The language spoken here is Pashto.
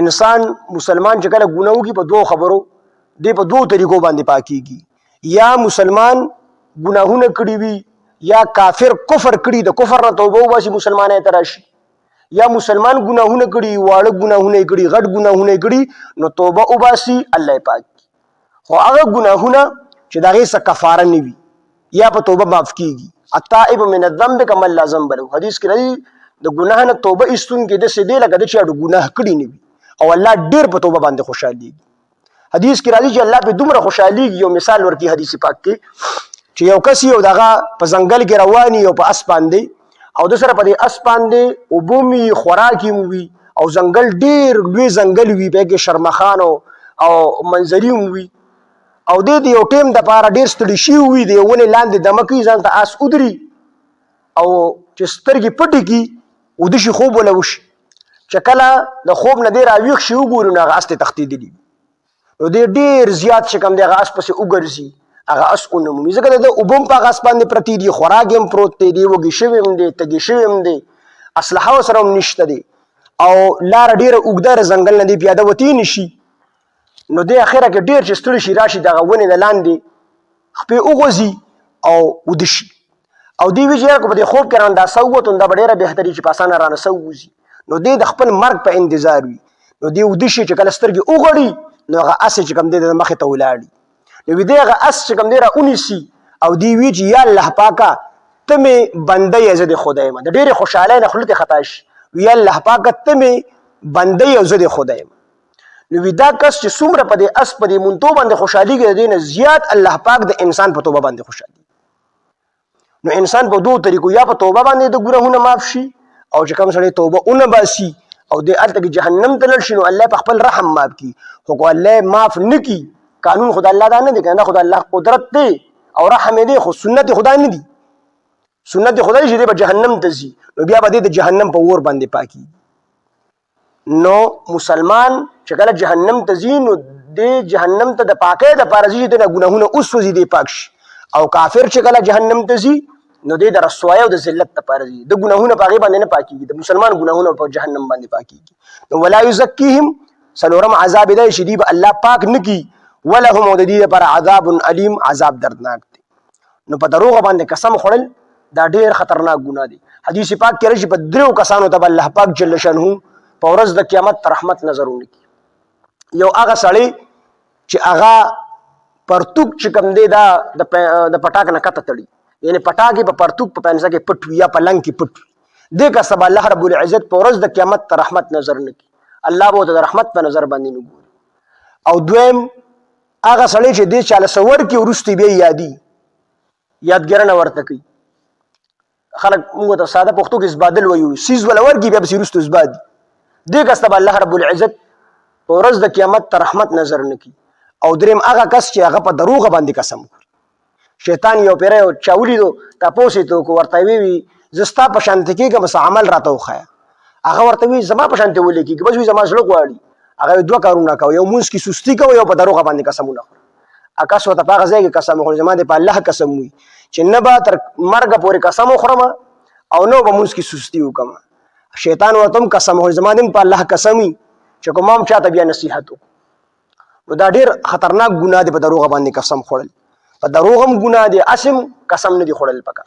انسان مسلمان چې کله ګناه وکړي په دوه خبرو دی په دوه طریقو باندې پاکیږي یا مسلمان ګناهونه کړي وي یا کافر کفر کړي د کفر نه توبه وباسي مسلمانۍ ته راشي یا مسلمان ګناهونه کړي واړه ګناهونه کړي غټ ګناهونه کړي نو توبه وباسي الله پاک خو هغه ګناهونه چې دغه څه کفاره نه وي یا په توبه معاف کیږي التائب من الذنب كمن لا ذنب له حدیث کې راځي د ګناه نه توبه ایستون کې د سې دی لکه د چې ګناه کړي نه وي او الله ډیر په توبه باندې خوشاليږي حدیث کې راځي چې الله په دومره خوشاليږي یو مثال ورکی حدیث پاک کې چې یو کس یو دغه په ځنګل کې رواني او په اس باندې او د سره په دې اس باندې وبومي خوراکي وي او ځنګل ډیر لوی ځنګل وي په کې شرمخان او منظري وي او د یو ټیم د پاره ډیر ستړي شي وي دی ونه لاندې دمکی ځان ته اس ودري او چې سترګې پټي کی او د شي خوب ولا وشي چې کله د خوب نه ډیر اویخ شي وګورو نه غاسته تختیدلی نو ډیر زیات چې کم دی غاس پسې وګرځي هغه اس اونمو ځکه د وبم په غاس باندې پرتی دی خوراک هم پروت دی وګي شوی هم دی تګي شوی هم دی اسلحه سره هم نشته دی او لار ډیر وګدار ځنګل نه دی پیاده وتی نشي نو د اخره کې ډیر چې ستړي شي راشي دغه ونه نه لاندې خپې وغوځي او ودشي او دی ویجه کو په خوب کې راندا سووت دا ډیره بهتري چې پاسانه رانه سووزي نو د خپل مرګ په انتظار وي نو دی ودشي چې کله سترګې وغړي نو هغه اس چې کم دی د مخې ته ولاړي نو دی هغه اس چې کم دی را اونیسي او دی وی چې یا الله پاکا ته مې بنده یې زه د خدای ما د ډېرې خوشحالۍ نه خوله ته خطا شي یا الله پاکا ته مې بنده یې زه د خدای ما نو دا کس چې څومره په دې اس په دې منتو باندې خوشحالي دی نه زیات الله پاک د انسان په توبه باندې خوشحالي نو انسان په دوه طریقو یا په توبه باندې د ګناهونو معاف شي او چې کوم سړی توبه اون باسي او د الته کې جهنم ته لړ شي نو الله په خپل رحم معاف کی خو کو الله معاف نکي قانون خدای الله دا نه دی کنه خدای الله قدرت دی او رحم دی خو سنت خدای نه دی سنت خدای چې په جهنم ته ځي نو بیا به د جهنم په ور باندې پاکي نو مسلمان چې کله جهنم ته ځي نو د جهنم ته د پاکۍ د پاره ځي د ګناهونو اوس وځي دی پاک شي او کافر چې کله جهنم ته ځي نو د رسوایی او د ذلت لپاره دي د ګناهونو په غیبه نه پاکيږي د مسلمان ګناهونو په جهنم باندې پاکيږي نو ولا یزکیهم سلورم عذاب دی شدید الله پاک نکی ولهم د دې لپاره عذاب الیم عذاب دردناک دی نو په دروغ باندې قسم خورل دا ډیر خطرناک ګناه دی حدیث پاک کې راشي په درو کسانو ته الله پاک جل شانه په ورځ د قیامت رحمت نظرونه کی یو هغه سړی چې هغه پرتوک چې کم دی دا د پټاک نه کته تړي یعنی پټاکی په پرتوک په پنځه کې پټ یا په لنګ کې پټ دې کا سبا الله رب العزت په ورځ د قیامت ته رحمت نظر نکي الله به د رحمت په نظر باندې نه ګوري او دویم هغه سړی چې دې چاله سور کې ورستي به یادي یادګرنه ورته کوي خلک موږ ته ساده پښتو کې زبادل وایو سیز ولور کې بیا به رستو زبادي دې کا سبا الله رب العزت په ورځ د قیامت ته رحمت نظر نکي او دریم هغه کس چې هغه په دروغ باندې قسم شیطان یو پیره او چاولی دو تاسو ته کو ورته وی زستا په شانته کې کوم عمل راته وخایا هغه ورته وی زما په شانته ولې کې بس وی زما سره غواړي هغه دوه کارونه کوي یو مونږ کی سستی کوي او په دروغ باندې قسمونه خوري اکاس وته پاغه ځای کې قسم خوري زما د په الله قسم وی چې نه با تر مرګ پورې قسم خورم او نو به مونږ کی سستی وکم شیطان ورته قسم خوري زما د په الله قسم وی چې کوم چاته بیا نصیحت نو دا ډیر خطرناک ګناه دی په دروغ باندې قسم خورل په دروغ هم ګناه دی اسم قسم نه دی خورل پکا